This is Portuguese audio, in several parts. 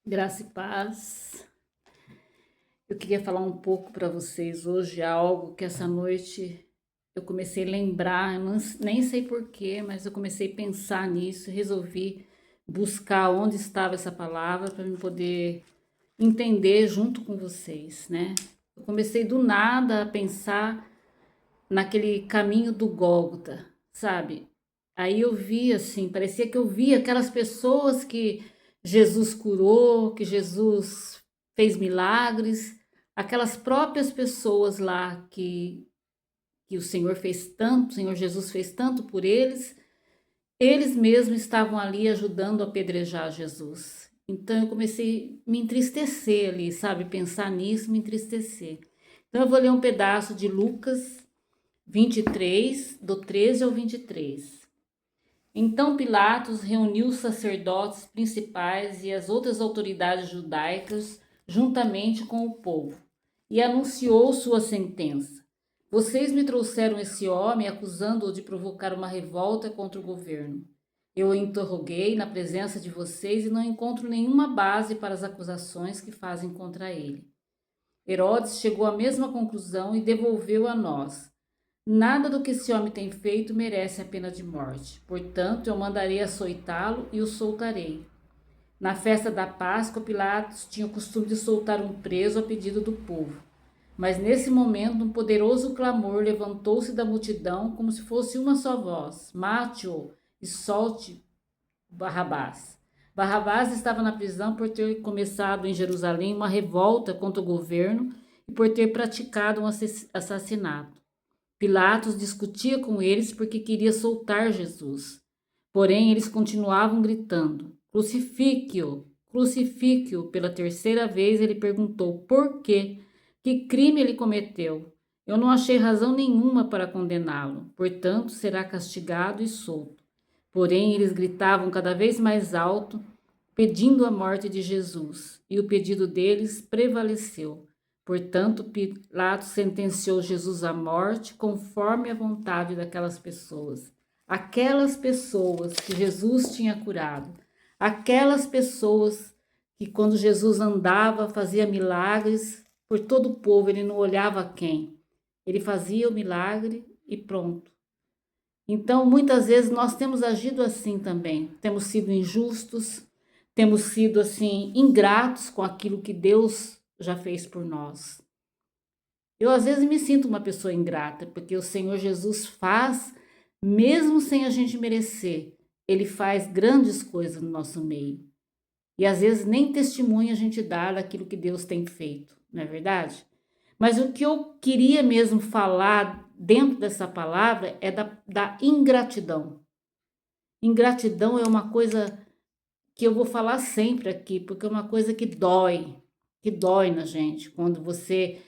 Graça e paz. Eu queria falar um pouco para vocês hoje algo que essa noite eu comecei a lembrar, nem sei porquê, mas eu comecei a pensar nisso e resolvi buscar onde estava essa palavra para eu poder entender junto com vocês, né? Eu comecei do nada a pensar naquele caminho do Gólgota, sabe? Aí eu vi assim, parecia que eu via aquelas pessoas que Jesus curou, que Jesus fez milagres, aquelas próprias pessoas lá que o Senhor fez tanto, o Senhor Jesus fez tanto por eles mesmos estavam ali ajudando a apedrejar Jesus. Então eu comecei a me entristecer ali, sabe? Pensar nisso, me entristecer. Então eu vou ler um pedaço de Lucas 23, do 13 ao 23. Então Pilatos reuniu os sacerdotes principais e as outras autoridades judaicas juntamente com o povo e anunciou sua sentença. Vocês me trouxeram esse homem acusando-o de provocar uma revolta contra o governo. Eu o interroguei na presença de vocês e não encontro nenhuma base para as acusações que fazem contra ele. Herodes chegou à mesma conclusão e devolveu a nós. Nada do que esse homem tem feito merece a pena de morte. Portanto, eu mandarei açoitá-lo e o soltarei. Na festa da Páscoa, Pilatos tinha o costume de soltar um preso a pedido do povo. Mas nesse momento, um poderoso clamor levantou-se da multidão, como se fosse uma só voz: Mate-o e solte Barrabás. Barrabás estava na prisão por ter começado em Jerusalém uma revolta contra o governo e por ter praticado um assassinato. Pilatos discutia com eles porque queria soltar Jesus. Porém, eles continuavam gritando: Crucifique-o! Crucifique-o! Pela terceira vez ele perguntou: Por quê? Que crime ele cometeu? Eu não achei razão nenhuma para condená-lo, portanto, será castigado e solto. Porém, eles gritavam cada vez mais alto, pedindo a morte de Jesus, e o pedido deles prevaleceu. Portanto, Pilatos sentenciou Jesus à morte conforme a vontade daquelas pessoas. Aquelas pessoas que Jesus tinha curado, aquelas pessoas que quando Jesus andava, fazia milagres por todo o povo, ele não olhava quem. Ele fazia o milagre e pronto. Então, muitas vezes nós temos agido assim também. Temos sido injustos, temos sido assim ingratos com aquilo que Deus já fez por nós. Eu às vezes me sinto uma pessoa ingrata, porque o Senhor Jesus faz, mesmo sem a gente merecer, ele faz grandes coisas no nosso meio. E às vezes nem testemunho a gente dá daquilo que Deus tem feito, não é verdade? Mas o que eu queria mesmo falar dentro dessa palavra é da ingratidão. Ingratidão é uma coisa que eu vou falar sempre aqui, porque é uma coisa que dói na gente. Quando você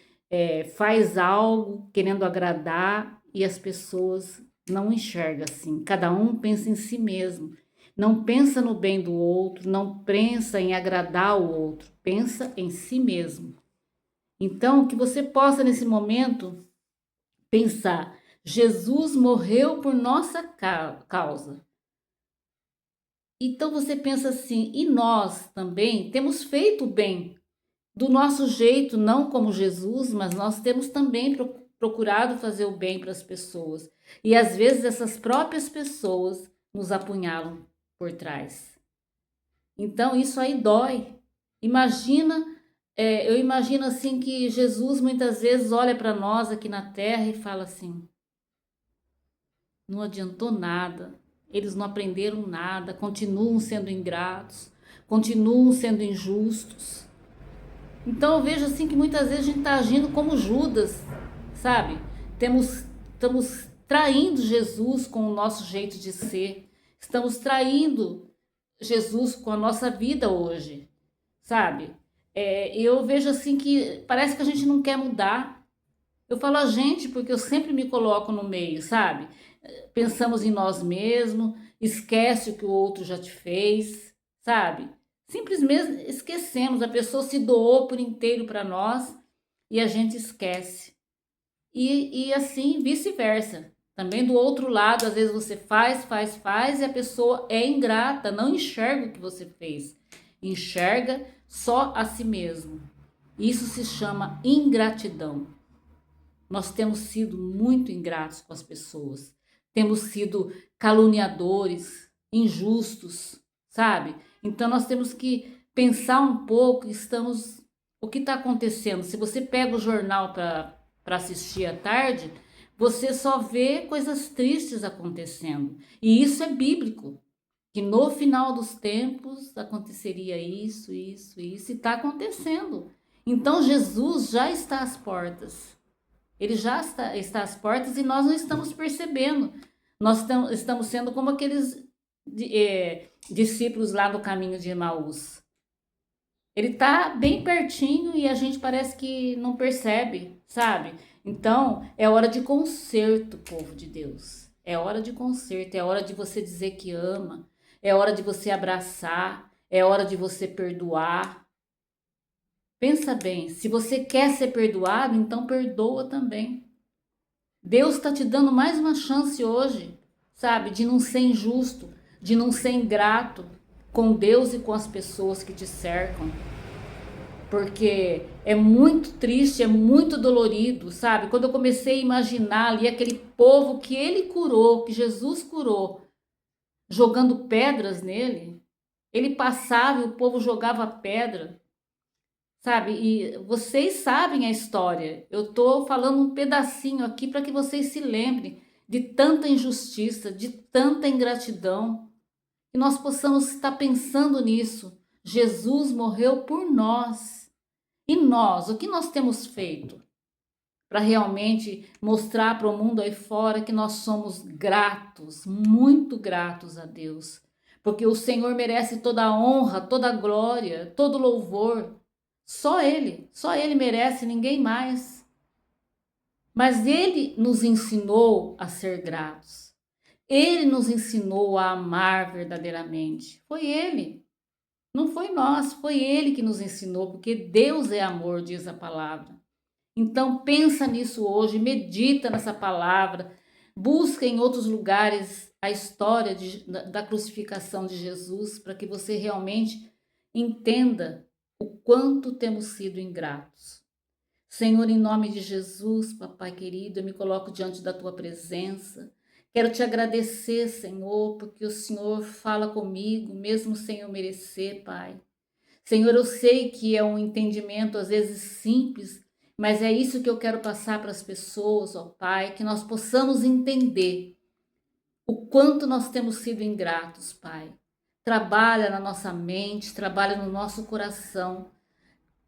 faz algo querendo agradar e as pessoas não enxergam assim. Cada um pensa em si mesmo. Não pensa no bem do outro, não pensa em agradar o outro, pensa em si mesmo. Então, que você possa nesse momento pensar: Jesus morreu por nossa causa. Então você pensa assim, e nós também temos feito o bem do nosso jeito, não como Jesus, mas nós temos também procurado fazer o bem para as pessoas. E às vezes essas próprias pessoas nos apunhalam por trás. Então isso aí dói. Imagina, eu imagino assim que Jesus muitas vezes olha para nós aqui na terra e fala assim: não adiantou nada. Eles não aprenderam nada, continuam sendo ingratos, continuam sendo injustos. Então eu vejo assim que muitas vezes a gente está agindo como Judas, sabe? Estamos traindo Jesus com o nosso jeito de ser. Estamos traindo Jesus com a nossa vida hoje, sabe? Eu vejo assim que parece que a gente não quer mudar. Eu falo a gente porque eu sempre me coloco no meio, sabe? Pensamos em nós mesmos, esquece o que o outro já te fez, sabe? Simplesmente esquecemos, a pessoa se doou por inteiro para nós e a gente esquece. E assim vice-versa. Também do outro lado, às vezes você faz e a pessoa é ingrata, não enxerga o que você fez. enxerga só a si mesmo. Isso se chama ingratidão. Nós temos sido muito ingratos com as pessoas. Temos sido caluniadores, injustos, sabe? Então nós temos que pensar um pouco, o que está acontecendo. Se você pega o jornal para assistir à tarde, você só vê coisas tristes acontecendo. E isso é bíblico, que no final dos tempos aconteceria isso, e está acontecendo. Então Jesus já está às portas. Ele já está às portas e nós não estamos percebendo. Nós estamos sendo como aqueles discípulos lá no caminho de Emaús. Ele está bem pertinho e a gente parece que não percebe, sabe? Então, é hora de conserto, povo de Deus. É hora de conserto, é hora de você dizer que ama, é hora de você abraçar, é hora de você perdoar. Pensa bem, se você quer ser perdoado, então perdoa também. Deus está te dando mais uma chance hoje, sabe? De não ser injusto, de não ser ingrato com Deus e com as pessoas que te cercam. Porque é muito triste, é muito dolorido, sabe? Quando eu comecei a imaginar ali aquele povo que ele curou, que Jesus curou, jogando pedras nele, ele passava e o povo jogava pedra, sabe? E vocês sabem a história. Eu tô falando um pedacinho aqui para que vocês se lembrem de tanta injustiça, de tanta ingratidão, que nós possamos estar pensando nisso. Jesus morreu por nós. E nós, o que nós temos feito para realmente mostrar para o mundo aí fora que nós somos gratos, muito gratos a Deus? Porque o Senhor merece toda a honra, toda a glória, todo o louvor. Só Ele merece, ninguém mais. Mas Ele nos ensinou a ser gratos. Ele nos ensinou a amar verdadeiramente. Foi Ele. Não foi nós, foi Ele que nos ensinou, porque Deus é amor, diz a palavra. Então pensa nisso hoje, medita nessa palavra, busca em outros lugares a história da crucificação de Jesus, para que você realmente entenda o quanto temos sido ingratos. Senhor, em nome de Jesus, papai querido, eu me coloco diante da tua presença. Quero te agradecer, Senhor, porque o Senhor fala comigo, mesmo sem eu merecer, Pai. Senhor, eu sei que é um entendimento às vezes simples, mas é isso que eu quero passar para as pessoas, ó Pai, que nós possamos entender o quanto nós temos sido ingratos, Pai. Trabalha na nossa mente, trabalha no nosso coração.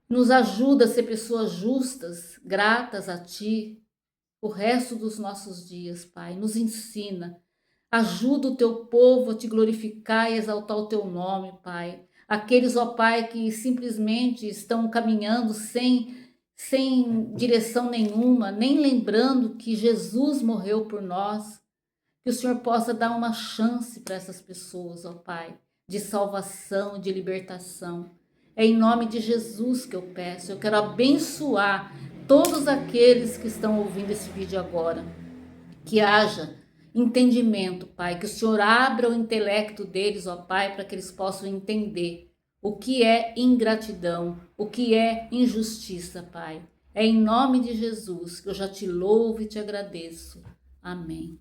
Nos ajuda a ser pessoas justas, gratas a Ti, o resto dos nossos dias, Pai. Nos ensina. Ajuda o Teu povo a Te glorificar e exaltar o Teu nome, Pai. Aqueles, ó Pai, que simplesmente estão caminhando sem direção nenhuma, nem lembrando que Jesus morreu por nós. Que o Senhor possa dar uma chance para essas pessoas, ó Pai, de salvação, de libertação. É em nome de Jesus que eu peço. Eu quero abençoar todos aqueles que estão ouvindo esse vídeo agora. Que haja entendimento, Pai. Que o Senhor abra o intelecto deles, ó Pai, para que eles possam entender o que é ingratidão, o que é injustiça, Pai. É em nome de Jesus que eu já te louvo e te agradeço. Amém.